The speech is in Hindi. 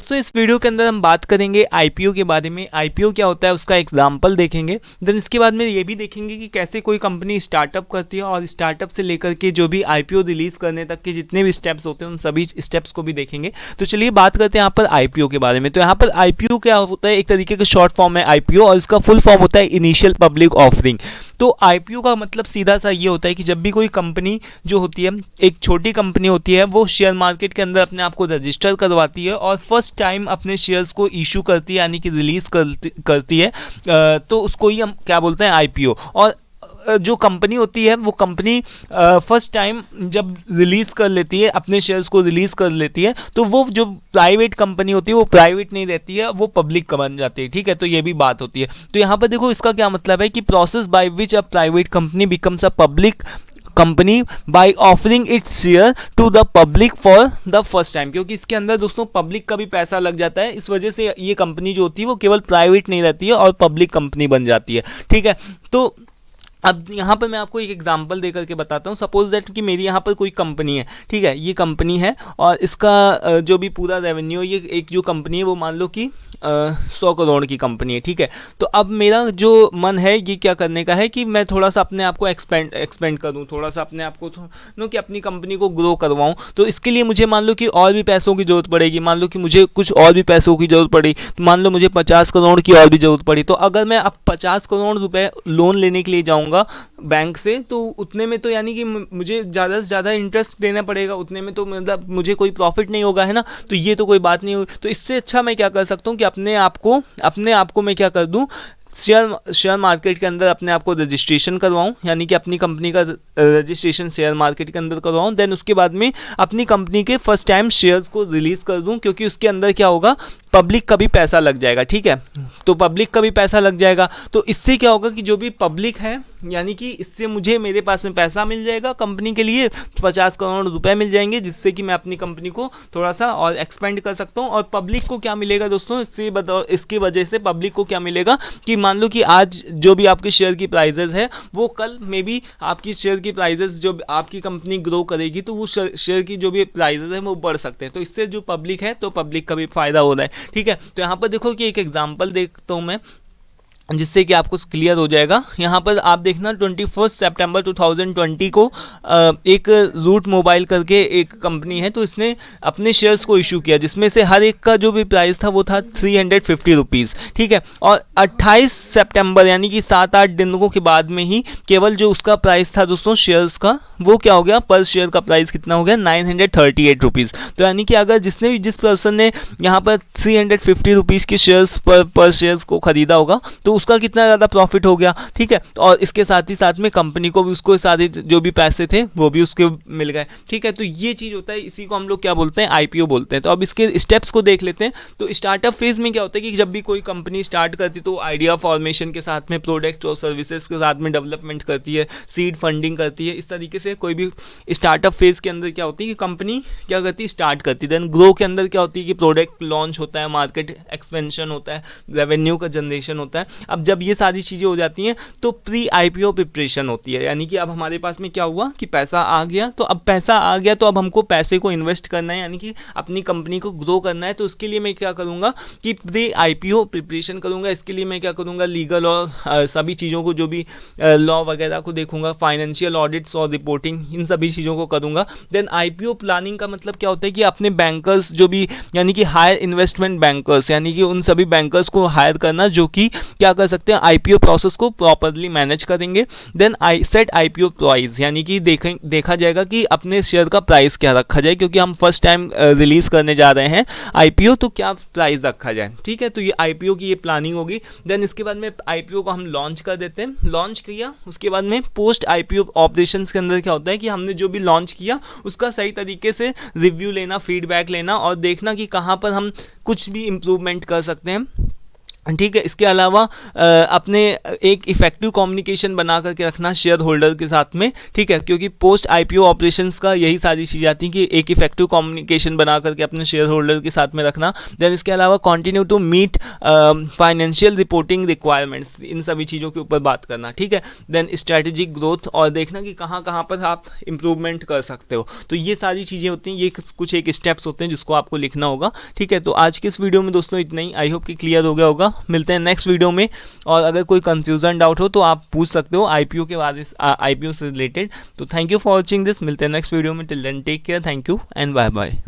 दोस्तों इस वीडियो के अंदर हम बात करेंगे आईपीओ के बारे में। आईपीओ क्या होता है उसका एग्जाम्पल देखेंगे। देन इसके बाद में ये भी देखेंगे कि कैसे कोई कंपनी स्टार्टअप करती है और स्टार्टअप से लेकर के जो भी आईपीओ रिलीज करने तक के जितने भी स्टेप्स होते हैं उन सभी स्टेप्स को भी देखेंगे। तो चलिए बात करते हैं यहाँ पर आईपीओ के बारे में। तो यहाँ पर आईपीओ क्या होता है, एक तरीके का शॉर्ट फॉर्म है आईपीओ और इसका फुल फॉर्म होता है इनिशियल पब्लिक ऑफरिंग। तो आईपीओ का मतलब सीधा सा ये होता है कि जब भी कोई कंपनी जो होती है, एक छोटी कंपनी होती है, वो शेयर मार्केट के अंदर अपने आप को रजिस्टर करवाती है और फर्स्ट टाइम अपने शेयर्स को इशू करती है, यानी कि रिलीज करती है, तो उसको ही हम क्या बोलते हैं आईपीओ। और जो कंपनी होती है वो कंपनी फर्स्ट टाइम जब रिलीज़ कर लेती है, अपने शेयर्स को रिलीज़ कर लेती है, तो वो जो प्राइवेट कंपनी होती है वो प्राइवेट नहीं रहती है, वो पब्लिक बन जाती है। ठीक है, तो ये भी बात होती है। तो यहाँ पर देखो इसका क्या मतलब है कि process by which a private company becomes a public company by offering its share to the public for the first time. क्योंकि इसके अंदर दोस्तों पब्लिक का भी पैसा लग जाता है, इस वजह से ये कंपनी जो होती है वो केवल प्राइवेट नहीं रहती है और पब्लिक कंपनी बन जाती है। ठीक है, तो अब यहाँ पर मैं आपको एक एग्जांपल देकर के बताता हूँ। सपोज दैट कि मेरी यहाँ पर कोई कंपनी है, ठीक है, ये कंपनी है और इसका जो भी पूरा रेवेन्यू, ये एक जो कंपनी है वो मान लो कि 100 करोड़ की कंपनी है। ठीक है, तो अब मेरा जो मन है ये क्या करने का है कि मैं थोड़ा सा अपने आप को एक्सपेंड करूँ, थोड़ा सा अपने आप को कि अपनी कंपनी को ग्रो करवाऊँ। तो इसके लिए मुझे मान लो कि और भी पैसों की ज़रूरत पड़ेगी, मान लो कि मुझे कुछ और भी पैसों की ज़रूरत पड़ी, तो मान लो मुझे 50 करोड़ की और भी ज़रूरत पड़ी। तो अगर मैं अब 50 करोड़ रुपए लोन लेने के लिए जाऊँगा बैंक से, तो उतने में तो यानी कि मुझे ज़्यादा से ज़्यादा इंटरेस्ट देना पड़ेगा, उतने में तो मतलब मुझे कोई प्रॉफिट नहीं होगा, है ना। तो ये तो कोई बात नहीं हुई। तो इससे अच्छा मैं क्या कर सकता हूँ कि अपने आप को मैं क्या कर दूँ, शेयर मार्केट के अंदर अपने आप को रजिस्ट्रेशन करवाऊं, यानी कि अपनी कंपनी का रजिस्ट्रेशन शेयर मार्केट के अंदर करवाऊं। देन उसके बाद में अपनी कंपनी के फर्स्ट टाइम शेयर्स को रिलीज़ कर दूं, क्योंकि उसके अंदर क्या होगा, पब्लिक का भी पैसा लग जाएगा। ठीक है, तो पब्लिक का भी पैसा लग जाएगा, तो इससे क्या होगा कि जो भी पब्लिक है, यानी कि इससे मुझे मेरे पास में पैसा मिल जाएगा, कंपनी के लिए 50 करोड़ रुपए मिल जाएंगे, जिससे कि मैं अपनी कंपनी को थोड़ा सा और एक्सपेंड कर सकता हूँ। और पब्लिक को क्या मिलेगा दोस्तों, इसकी वजह से पब्लिक को क्या मिलेगा कि मान लो कि आज जो भी आपके शेयर की प्राइजेस है, वो कल मे बी आपकी शेयर की प्राइजेस, जो आपकी कंपनी ग्रो करेगी तो वो शेयर की जो भी प्राइजेस है वो बढ़ सकते हैं। तो इससे जो पब्लिक है, तो पब्लिक का भी फायदा हो रहा है। ठीक है, तो यहाँ पर देखो कि एक एग्जांपल देखता हूँ मैं, जिससे कि आपको क्लियर हो जाएगा। यहाँ पर आप देखना 21 सितंबर 2020 को एक रूट मोबाइल करके एक कंपनी है, तो इसने अपने शेयर्स को इशू किया, जिसमें से हर एक का जो भी प्राइस था वो था 350 रुपीज़। ठीक है, और 28 सितंबर यानी कि 7-8 दिनों के बाद में ही केवल जो उसका प्राइस था दोस्तों शेयर्स का, वो क्या हो गया, पर शेयर का प्राइस कितना हो गया, 938 रुपीज़। तो यानी कि अगर जिस पर्सन ने यहाँ पर 350 रुपीज़ के शेयर्स पर शेयर्स को खरीदा होगा, तो उसका कितना ज़्यादा प्रॉफिट हो गया। ठीक है, और इसके साथ ही साथ में कंपनी को भी उसको सारे जो भी पैसे थे वो भी उसके मिल गए। ठीक है, तो ये चीज़ होता है, इसी को हम लोग क्या बोलते हैं, आईपीओ बोलते हैं। तो अब इसके स्टेप्स को देख लेते हैं। तो स्टार्टअप फेज में क्या होता है कि जब भी कोई कंपनी स्टार्ट करती है तो आइडिया फॉर्मेशन के साथ में प्रोडक्ट और सर्विसेज के साथ में डेवलपमेंट करती है, सीड फंडिंग करती है। इस तरीके से कोई भी स्टार्टअप फेज के अंदर क्या होती है कि कंपनी क्या करती है, स्टार्ट करती है। देन ग्रो के अंदर क्या होती है कि प्रोडक्ट लॉन्च होता है, मार्केट एक्सपेंशन होता है, रेवेन्यू का जनरेशन होता है। अब जब ये सारी चीज़ें हो जाती हैं तो प्री आईपीओ प्रिपरेशन होती है, यानी कि अब हमारे पास में क्या हुआ कि पैसा आ गया। तो अब पैसा आ गया तो अब हमको पैसे को इन्वेस्ट करना है, यानी कि अपनी कंपनी को ग्रो करना है। तो उसके लिए मैं क्या करूँगा कि प्री आईपीओ प्रिपरेशन करूँगा। इसके लिए मैं क्या करूँगा, लीगल और सभी चीज़ों को, जो भी लॉ वगैरह को देखूँगा, फाइनेंशियल ऑडिट्स और रिपोर्टिंग, इन सभी चीज़ों को करूँगा। देन आईपीओ प्लानिंग का मतलब क्या होता है कि अपने बैंकर्स जो भी, यानी कि हायर इन्वेस्टमेंट बैंकर्स, यानी कि उन सभी बैंकर्स को हायर करना जो कि क्या कर सकते हैं, आईपीओ प्रोसेस को प्रॉपर्ली मैनेज करेंगे। देन सेट आईपीओ प्राइस, यानी कि देखा जाएगा कि अपने शेयर का प्राइस क्या रखा जाए, क्योंकि हम फर्स्ट टाइम रिलीज करने जा रहे हैं आईपीओ, तो क्या प्राइस रखा जाए। ठीक है, तो ये आईपीओ की ये प्लानिंग होगी। देन इसके बाद में आईपीओ को हम लॉन्च कर देते हैं। लॉन्च किया, उसके बाद में पोस्ट आईपीओ ऑपरेशंस के अंदर क्या होता है कि हमने जो भी लॉन्च किया उसका सही तरीके से रिव्यू लेना, फीडबैक लेना और देखना कि कहाँ पर हम कुछ भी इम्प्रूवमेंट कर सकते हैं। ठीक है। इसके अलावा अपने एक इफेक्टिव कम्युनिकेशन बना करके रखना शेयर होल्डर के साथ में, ठीक है, क्योंकि पोस्ट आईपीओ ऑपरेशंस का यही सारी चीज़ें आती हैं कि एक इफेक्टिव कम्युनिकेशन बना करके अपने शेयर होल्डर के साथ में रखना। देन इसके अलावा continue to meet financial reporting requirements, इन सभी चीज़ों के ऊपर बात करना, ठीक है। देन स्ट्रेटेजिक ग्रोथ, और देखना कि कहाँ कहाँ पर आप इंप्रूवमेंट कर सकते हो। तो ये सारी चीज़ें होती हैं, ये कुछ एक स्टेप्स होते हैं जिसको आपको लिखना होगा, ठीक है। तो आज के इस वीडियो में दोस्तों इतना ही, आई होप कि क्लियर हो गया होगा। मिलते हैं नेक्स्ट वीडियो में, और अगर कोई कंफ्यूजन डाउट हो तो आप पूछ सकते हो आईपीओ के बारे आईपीओ से रिलेटेड। तो thank you for watching this, मिलते हैं नेक्स्ट वीडियो में। Till then take care, thank you and bye bye.